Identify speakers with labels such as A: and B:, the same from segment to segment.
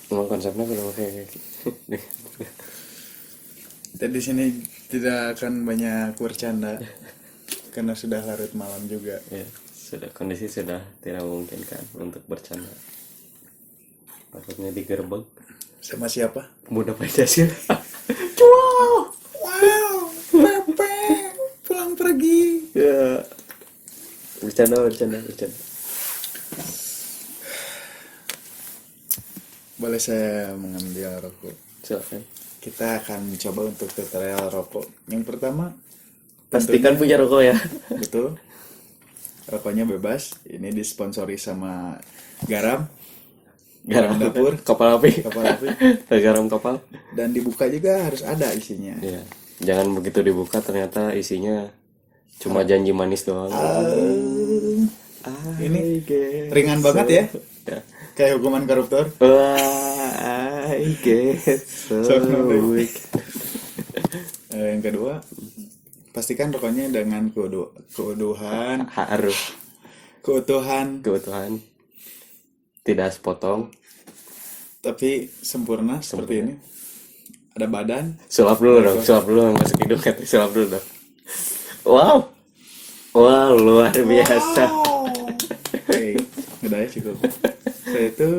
A: Emang konsepnya kenapa kayak gitu?
B: Dan di sini tidak akan banyak bercanda karena sudah larut malam juga.
A: Ya, kondisi sudah tidak memungkinkan untuk bercanda. Takutnya digerebek
B: Sama siapa?
A: pemuda Pancasila.
B: Wow, Pepe pulang pergi.
A: Ya, bercanda.
B: Boleh saya mengambil rokok?
A: Silakan.
B: Kita akan mencoba untuk tutorial rokok. Yang pertama,
A: Pastikan punya
B: tentunya
A: rokok ya.
B: betul. Rokoknya bebas. Ini disponsori sama Garam,
A: Garam
B: dapur,
A: kapal api.
B: kapal api.
A: Garam kapal.
B: Dan dibuka juga harus ada isinya.
A: Iya. Jangan begitu dibuka ternyata isinya cuma janji manis doang.
B: Ini
A: guess
B: ringan banget ya,
A: Ya.
B: kayak hukuman koruptor.
A: Wah, I guess so weak.
B: Yang kedua, pastikan rokoknya dengan keutuhan,
A: Keutuhan tidak sepotong.
B: tapi sempurna seperti ini. Ada badan.
A: Sulap dulu dong, masuk hidung kata sulap dulu dong. Wow, luar biasa.
B: Oke, udah ya cukup. Setelah itu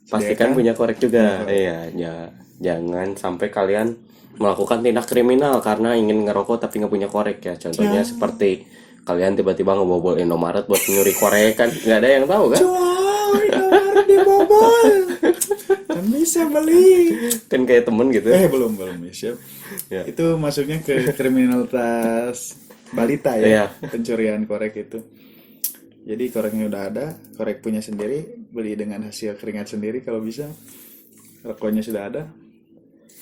A: Pastikan
B: sediakan
A: punya korek juga. Iya, jangan sampai kalian melakukan tindak kriminal karena ingin ngerokok tapi nggak punya korek ya. Contohnya seperti kalian tiba-tiba ngebobol Indomaret buat nyuri korek kan, nggak ada yang tahu kan?
B: Wow, Indomaret dibobol. Kan bisa beli.
A: Kan kayak temen gitu.
B: Belum ya, siap.
A: Ya.
B: Itu masuknya ke kriminalitas balita ya,
A: Iya.
B: pencurian korek itu. Jadi koreknya udah ada, korek punya sendiri, beli dengan hasil keringat sendiri kalau bisa. Rokoknya sudah ada.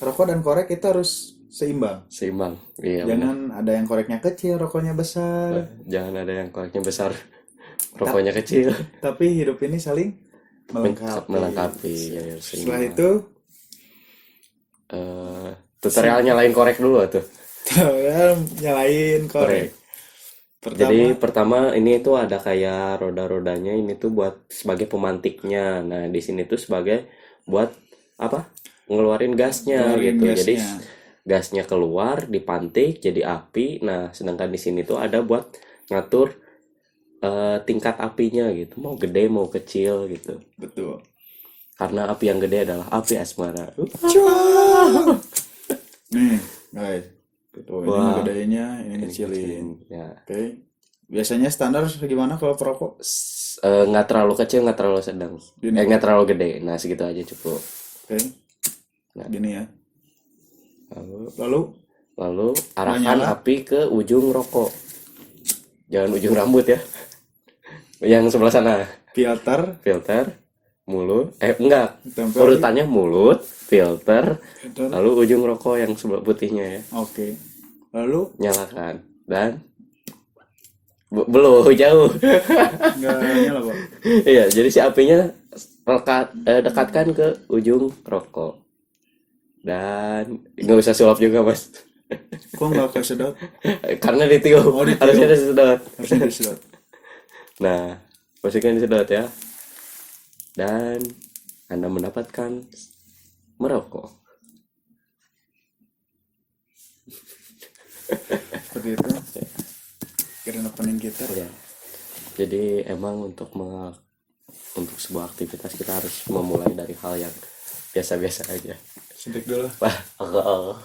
B: Rokok dan korek itu harus seimbang.
A: Seimbang. Iya, benar.
B: Jangan ada yang koreknya kecil, rokoknya besar.
A: Jangan ada yang koreknya besar, rokoknya kecil.
B: Tapi hidup ini saling melengkapi.
A: Ya,
B: Setelah
A: seimbang.
B: itu
A: Tutorial nyalain korek dulu tuh.
B: nyalain korek.
A: Jadi pertama ini tuh ada kayak roda-rodanya, ini tuh buat sebagai pemantiknya. Nah, di sini tuh sebagai buat apa? Ngeluarin gasnya gitu. Jadi gasnya keluar, dipantik jadi api. Nah, sedangkan di sini tuh ada buat ngatur tingkat apinya gitu. Mau gede, mau kecil gitu.
B: Betul.
A: Karena api yang gede adalah api asmara.
B: Nih, guys. Tuh, ini gedenya, ini kecilin.
A: Ya.
B: Oke. Biasanya standar gimana kalau perokok?
A: Nggak terlalu kecil, nggak terlalu sedang. Nggak terlalu gede. Nah, segitu aja cukup.
B: Oke.
A: Nah.
B: Gini ya.
A: Lalu arahkan api ke ujung rokok. Jangan ujung rambut ya. Yang sebelah sana. Filter, mulut. Enggak. Urutannya mulut, filter, lalu ujung rokok yang sebelah putihnya ya.
B: Oke. Lalu
A: nyalakan dan belum jauh.
B: Nggak nyala, Pak.
A: Iya, jadi si apinya dekatkan ke ujung rokok. Dan nggak usah sulap juga, Mas.
B: Kok nggak kesedot?
A: Karena ditiup. Harusnya disedot.
B: Harusnya disedot.
A: Nah, pastikan disedot ya. Dan Anda mendapatkan merokok.
B: Seperti itu. Karena opening kita.
A: Ya. Jadi emang untuk sebuah aktivitas kita harus memulai dari hal yang biasa-biasa aja.
B: Sedek dulu.
A: Oh.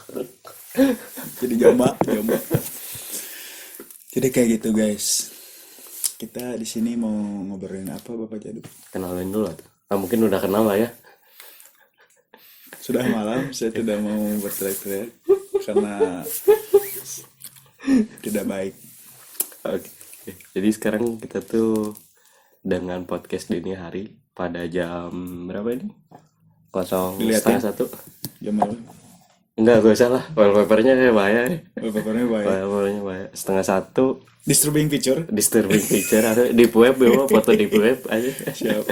B: Jadi jomba. Jadi kayak gitu, guys. Kita di sini mau ngobrolin apa, Bapak Jadu?
A: Kenalin dulu tuh. Mungkin udah kenal lah ya.
B: Sudah malam, saya tidak mau berteriak-teriak karena tidak baik.
A: Oke. Jadi sekarang kita tuh dengan podcast dini hari pada jam berapa ini? 0:30.
B: Jam berapa?
A: Enggak, gak usah lah. Wallpapernya kayak bahaya.
B: Wallpapernya bahaya.
A: 0:30.
B: Disturbing picture.
A: Ada deep web ya, foto deep web aja.
B: Siap.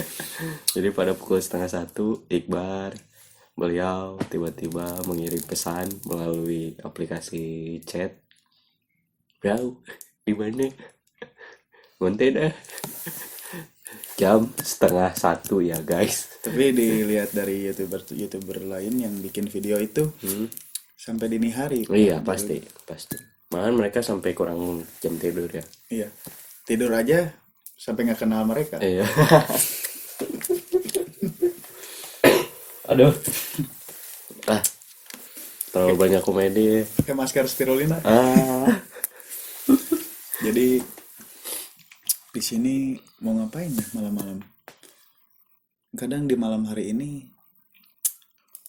A: Jadi pada pukul 0:30 Iqbar beliau tiba-tiba mengirim pesan melalui aplikasi chat. Bro, di mana? Monte dah. Jam setengah satu ya guys.
B: Tapi dilihat dari youtuber lain yang bikin video itu sampai dini hari.
A: Iya pasti pasti. Malahan mereka sampai kurang jam tidur ya.
B: Iya, tidur aja sampai nggak kenal mereka.
A: Iya. Aduh. Ah, terlalu banyak komedi.
B: Kayak masker spirulina. Jadi di sini mau ngapain ya malam-malam? Kadang di malam hari ini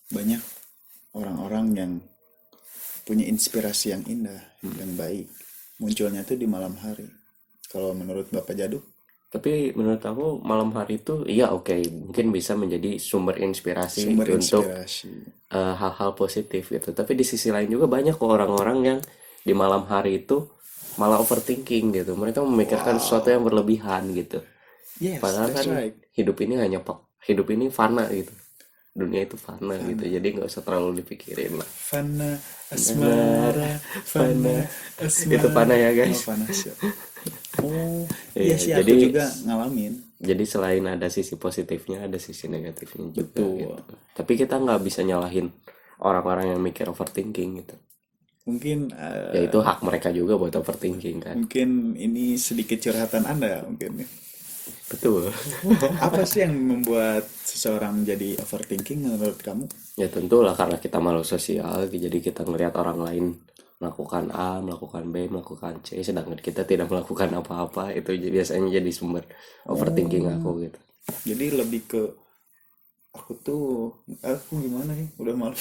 B: banyak orang-orang yang punya inspirasi yang indah, yang baik. Munculnya tuh di malam hari. Kalau menurut Bapak Jaduk?
A: Tapi menurut aku malam hari itu iya oke, mungkin bisa menjadi sumber inspirasi
B: Sumber
A: untuk
B: inspirasi.
A: hal-hal positif gitu. Tapi di sisi lain juga banyak kok orang-orang yang di malam hari itu malah overthinking gitu. Mereka memikirkan sesuatu yang berlebihan gitu.
B: Yes,
A: Padahal
B: that's
A: kan
B: right.
A: hidup ini fana gitu. Dunia itu fana gitu. Jadi nggak usah terlalu dipikirin lah.
B: Fana asmara, fana asmara.
A: Itu fana ya
B: Oh,
A: guys.
B: fana siap. Oh,
A: Iya,
B: iya sih aku
A: jadi-
B: juga ngalamin.
A: Jadi selain ada sisi positifnya, ada sisi negatifnya juga
B: Betul.
A: gitu. Tapi kita nggak bisa nyalahin orang-orang yang mikir overthinking gitu.
B: Mungkin
A: Ya itu hak mereka juga buat overthinking kan.
B: mungkin ini sedikit curhatan Anda mungkin.
A: Betul.
B: Apa sih yang membuat seseorang menjadi overthinking menurut kamu?
A: Ya tentulah karena kita makhluk sosial, jadi kita ngelihat orang lain melakukan A, melakukan B, melakukan C, sedangkan kita tidak melakukan apa-apa, itu biasanya jadi sumber overthinking aku gitu.
B: Jadi lebih ke aku gimana ya? Udah malu.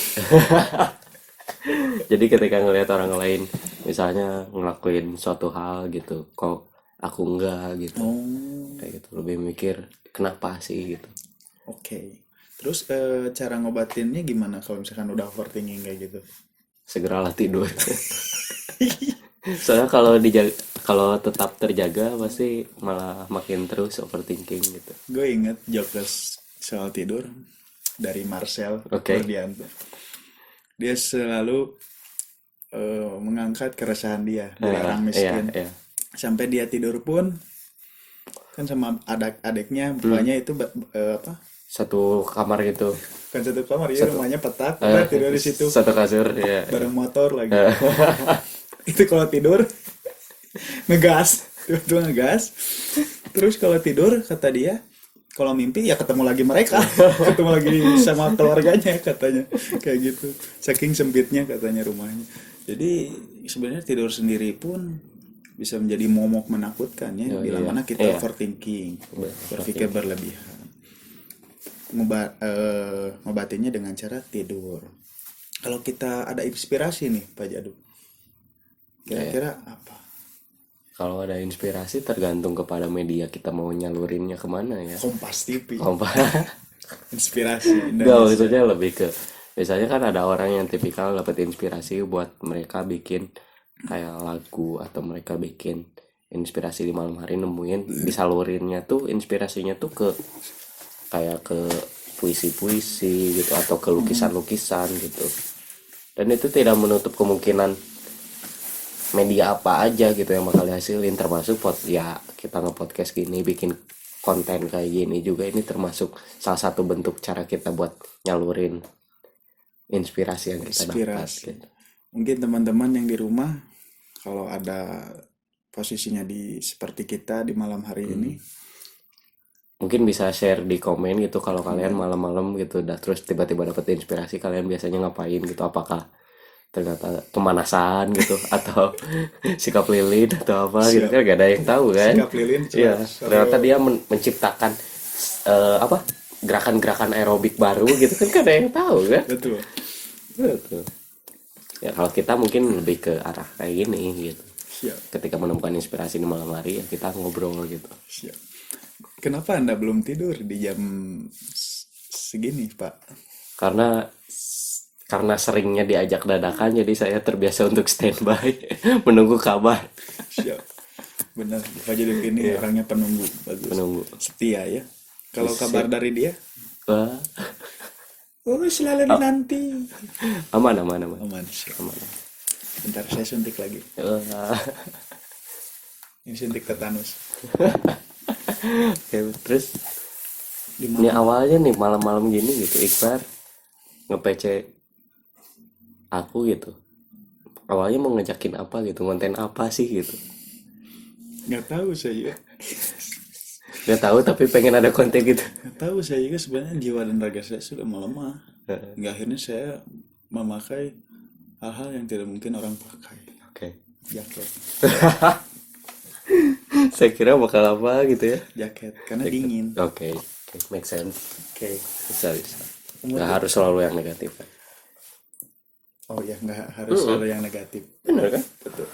A: Jadi ketika ngelihat orang lain misalnya ngelakuin suatu hal gitu, kok aku enggak gitu,
B: Oh,
A: kayak gitu lebih mikir kenapa sih gitu.
B: oke. Terus cara ngobatinnya gimana kalau misalkan udah overthinking kayak gitu?
A: Segeralah tidur. Soalnya kalau tetap terjaga pasti malah makin terus overthinking gitu.
B: Gue inget jokes soal tidur dari Marcel
A: Oke.
B: Ferdianto. Dia selalu mengangkat keresahan dia dari orang miskin.
A: Iya.
B: Sampai dia tidur pun kan sama adiknya bapaknya itu apa?
A: Satu kamar gitu.
B: Kan satu kamar ya rumahnya petak, udah tidur di situ
A: Satu kasur ya.
B: bareng motor lagi. Itu kalau tidur ngegas, tiba-tiba ngegas. Terus kalau tidur kata dia, kalau mimpi ya ketemu lagi mereka, ketemu lagi sama keluarganya katanya, kayak gitu. Saking sempitnya katanya rumahnya. Jadi sebenarnya tidur sendiri pun bisa menjadi momok menakutkan ya, bila mana kita overthinking, berpikir berlebihan. Ngobatinnya dengan cara tidur. Kalau kita ada inspirasi nih Pak Jadu, kira-kira apa?
A: Kalau ada inspirasi tergantung kepada media kita mau nyalurinnya kemana ya.
B: Kompas TV,
A: Enggak,
B: inspirasi Indonesia.
A: maksudnya lebih ke biasanya kan ada orang yang tipikal dapat inspirasi buat mereka bikin kayak lagu atau mereka bikin inspirasi di malam hari, nemuin disalurinnya tuh inspirasinya tuh ke kayak ke puisi-puisi gitu atau ke lukisan-lukisan gitu. Dan itu tidak menutup kemungkinan media apa aja gitu yang bakal dihasilin, termasuk ya kita nge-podcast gini, bikin konten kayak gini juga, ini termasuk salah satu bentuk cara kita buat nyalurin inspirasi yang kita dapat gitu.
B: Mungkin teman-teman yang di rumah kalau ada posisinya seperti kita di malam hari ini,
A: mungkin bisa share di komen gitu kalau kalian malam-malam gitu udah terus tiba-tiba dapat inspirasi, kalian biasanya ngapain gitu, apakah ternyata pemanasan gitu atau sikap lilin atau apa gitu kan gak ada yang tahu kan.
B: sikap lilin
A: Iya, ternyata dia menciptakan apa gerakan-gerakan aerobik baru gitu kan gak ada yang tahu kan.
B: betul.
A: Ya kalau kita mungkin lebih ke arah kayak gini gitu.
B: Siap.
A: Ketika menemukan inspirasi di malam hari ya kita ngobrol gitu.
B: Siap. Kenapa Anda belum tidur di jam segini, Pak?
A: Karena seringnya diajak dadakan, jadi saya terbiasa untuk standby menunggu kabar.
B: Siap. Benar, Pak Jaduk ini orangnya penunggu, bagus.
A: Penunggu.
B: Setia ya. Kalau kabar dari dia,
A: Wah,
B: selalu nanti.
A: aman.
B: Siap. Bentar, saya suntik lagi.
A: Wah.
B: Ini suntik tetanus.
A: Oke, terus
B: Di
A: ini
B: mana?
A: awalnya nih malam-malam gini gitu Iqbar nge-PC aku gitu. Awalnya mau ngejakin apa gitu, konten apa sih gitu.
B: Nggak tahu saya.
A: Gak tahu tapi pengen ada konten gitu.
B: Nggak tahu saya juga sebenarnya jiwa dan raga saya sudah melemah. Hingga akhirnya saya memakai hal-hal yang tidak mungkin orang pakai.
A: Oke.
B: Jaket,
A: Saya kira bakal apa gitu ya.
B: jaket karena dingin.
A: Oke, oke, make sense.
B: Oke.
A: Bisa, bisa.
B: Umur
A: Nggak harus selalu yang negatif kan.
B: Oh ya, nggak harus selalu yang negatif.
A: Bener kan?
B: Betul.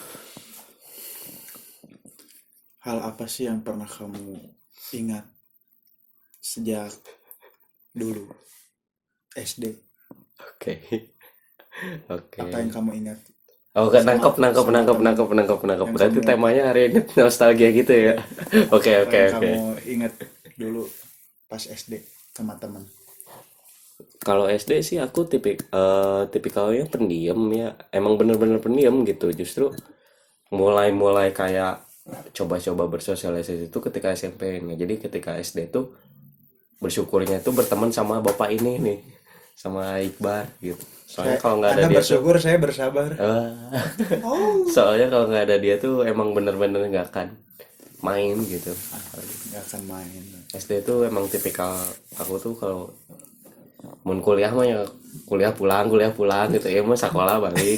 B: Hal apa sih yang pernah kamu ingat sejak dulu SD?
A: Oke. Oke.
B: Apa yang kamu ingat?
A: Oh, kan nangkep.
B: Sama teman yang
A: Berarti
B: kamu-
A: temanya hari ini nostalgia gitu ya. Oke,
B: Apa
A: oke,
B: yang
A: oke.
B: kamu ingat dulu pas SD sama teman?
A: Kalau SD sih aku tipikalnya pendiam ya. Emang bener-bener pendiam gitu. Justru mulai kayak coba-coba bersosialisasi itu ketika SMP nih. Jadi ketika SD tuh bersyukurnya tuh berteman sama bapak ini nih, sama Iqbar gitu. Soalnya kalau nggak ada
B: Anda
A: dia tuh,
B: bersyukur, saya bersabar.
A: soalnya kalau nggak ada dia tuh emang bener-bener nggak akan main gitu.
B: Nggak akan main.
A: SD tuh emang tipikal aku tuh kalau mau kuliah mah ya kuliah pulang gitu ya, mau sekolah balik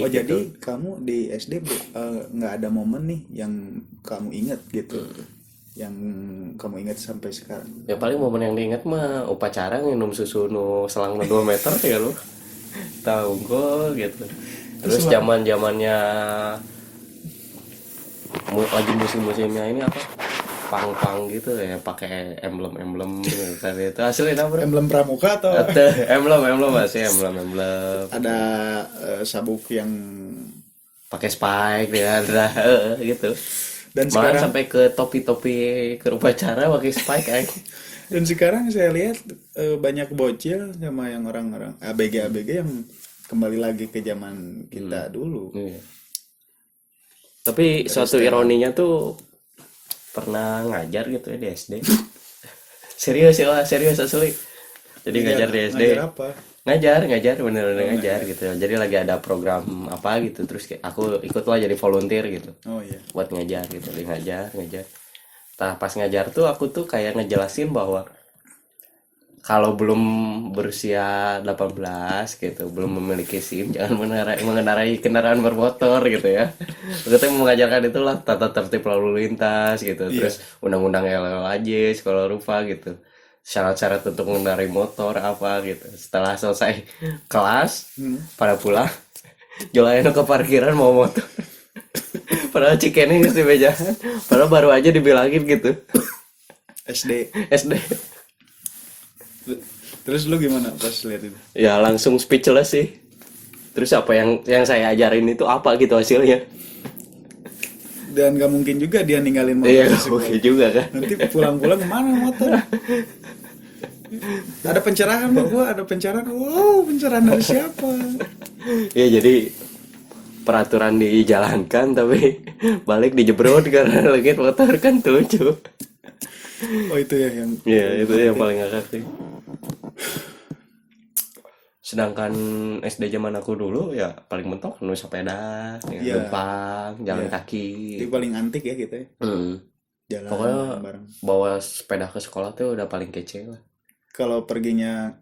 B: Oh
A: gitu.
B: jadi kamu di SD nggak ada momen nih yang kamu ingat gitu, yang kamu ingat sampai sekarang?
A: Ya paling momen yang diingat mah upacara nginum susu nu selang 2 meter ya lu. Tahu kok gitu. Terus zaman-zamannya lagi musim-musimnya ini apa? Pang-pang gitu ya, pakai emblem-emblem gitu. Tadi itu aslinya apa?
B: Emblem pramuka atau
A: Emblem masih emblem.
B: ada sabuk yang
A: Pakai spike ya, gitu.
B: dan
A: Malah
B: sekarang
A: sampai ke topi-topi ke upacara pakai spike aja.
B: dan sekarang saya lihat banyak bocil sama yang orang-orang ABG yang kembali lagi ke zaman kita dulu.
A: Iya. Tapi suatu ironinya tuh pernah ngajar gitu ya di SD. Serius ya, serius asli. Jadi ngajar di SD.
B: Ngajar apa?
A: Ngajar bener-bener ngajar gitu. Jadi lagi ada program apa gitu, terus aku ikutlah jadi volunteer gitu
B: Oh iya.
A: buat ngajar gitu. Jadi ngajar. Nah, pas ngajar tuh aku tuh kayak ngejelasin bahwa kalau belum berusia 18 gitu, belum memiliki SIM, jangan mengendarai kendaraan bermotor gitu ya. Kita mengajarkan itulah tata tertib lalu lintas gitu, terus undang-undang LLAJ, sekolah rupa gitu. Syarat-syarat untuk mengendarai motor apa gitu. Setelah selesai kelas, pada pulang, jolain ke parkiran mau motor. Padahal cikene geus di mejahan, padahal baru aja dibilangin gitu.
B: SD.
A: SD.
B: Terus lu gimana pas lihat itu?
A: Ya langsung speechless sih. Terus apa yang saya ajarin itu apa gitu hasilnya?
B: Dan gak mungkin juga dia ninggalin motor
A: Iya,
B: di sekolah.
A: oke juga kan.
B: Nanti pulang-pulang kemana motor? Ada pencerahan Mbak gua, ada pencerahan. Wow, pencerahan dari siapa?
A: Ya jadi peraturan dijalankan tapi balik dijebrot karena lagi motor kan lucu.
B: Oh itu ya yang
A: Iya, itu yang paling ngakak sih. Sedangkan SD zaman aku dulu ya paling mentok nu sepeda, ya,
B: Iya.
A: numpang, jalan kaki.
B: itu paling antik ya kita ya. Jalan
A: Pokoknya
B: bareng.
A: bawa sepeda ke sekolah tuh udah paling kece lah.
B: Kalau perginya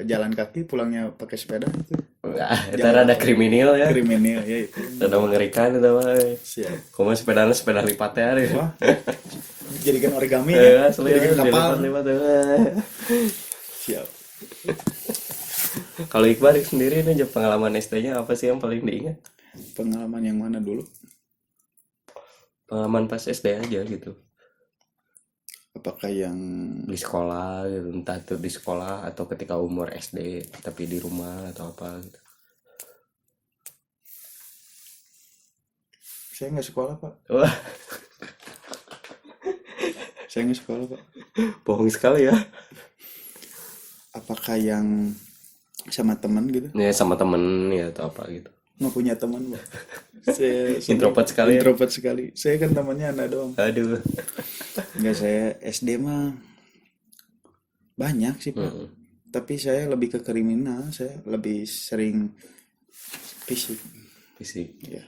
B: jalan kaki, pulangnya pakai sepeda itu
A: Ntar ada kriminal ya.
B: kriminal ya itu.
A: Udah mengerikan itu mah.
B: Siap.
A: Kamu sepeda lipat ya.
B: Wah, jadikan origami ya,
A: Asli
B: jadikan kapal.
A: lipat.
B: Siap.
A: Kalau Iqbal sendiri nih pengalaman SD-nya apa sih yang paling diingat?
B: Pengalaman yang mana dulu?
A: Pengalaman pas SD aja gitu.
B: Apakah yang
A: Di sekolah gitu, entah itu di sekolah atau ketika umur SD tapi di rumah atau apa gitu.
B: saya nggak sekolah Pak?
A: Wah,
B: Saya nggak sekolah Pak.
A: bohong sekali ya.
B: Apakah yang sama teman gitu?
A: Ya sama temen ya atau apa gitu.
B: nggak punya teman, Pak. Saya
A: Introvert sekali ya?
B: introvert sekali. Saya kan temannya Anda doang.
A: Aduh.
B: Enggak, saya SD mah banyak sih, Pak. Tapi saya lebih ke kriminal, saya lebih sering fisik.
A: Fisik.
B: Ya.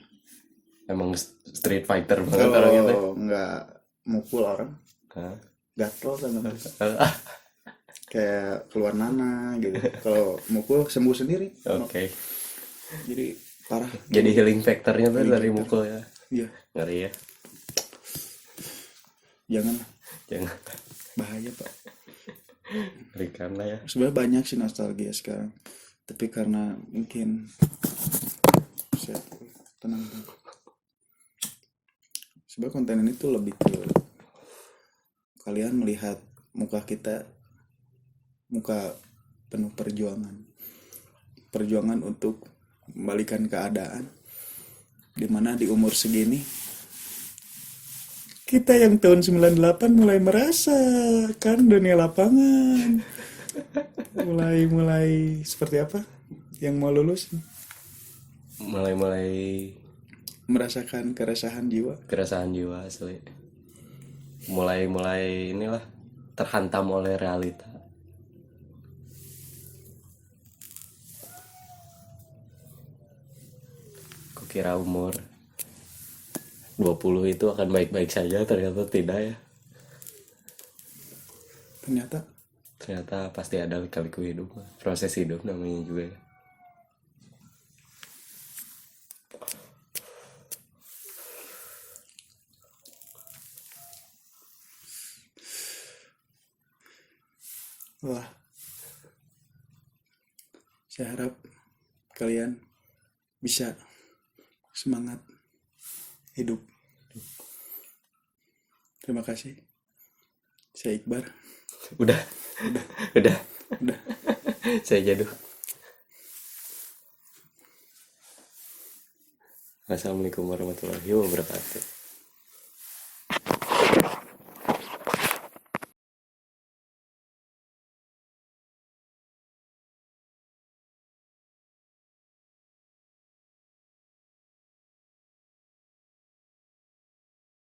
A: Emang street fighter banget orang itu.
B: Kalau nggak mukul orang,
A: Hah?
B: gatel kan, kayak keluar nanah gitu. Kalau mukul sembuh sendiri.
A: Oke.
B: Jadi parah.
A: Jadi healing factornya tuh dari mukul ya.
B: Iya,
A: Ngeri ya.
B: jangan,
A: Jangan.
B: bahaya, Pak.
A: Ngerikan lah ya.
B: Sebenarnya banyak sih nostalgia sekarang, tapi karena mungkin saya tenang. Sebenarnya konten ini tuh lebih ke kalian melihat muka kita, muka penuh perjuangan untuk membalikan keadaan, dimana di umur segini kita yang tahun 98 mulai merasakan dunia lapangan, mulai seperti apa yang mau lulus,
A: Mulai
B: merasakan keresahan jiwa.
A: keresahan jiwa asli. Mulai inilah terhantam oleh realita. Kukira umur 20 itu akan baik-baik saja, ternyata tidak ya.
B: Ternyata
A: Pasti ada lika-liku hidup, proses hidup namanya juga ya.
B: wah, saya harap kalian bisa semangat hidup. Terima kasih. Saya Iqbar.
A: Udah. Saya Jaduh. Assalamualaikum warahmatullahi wabarakatuh.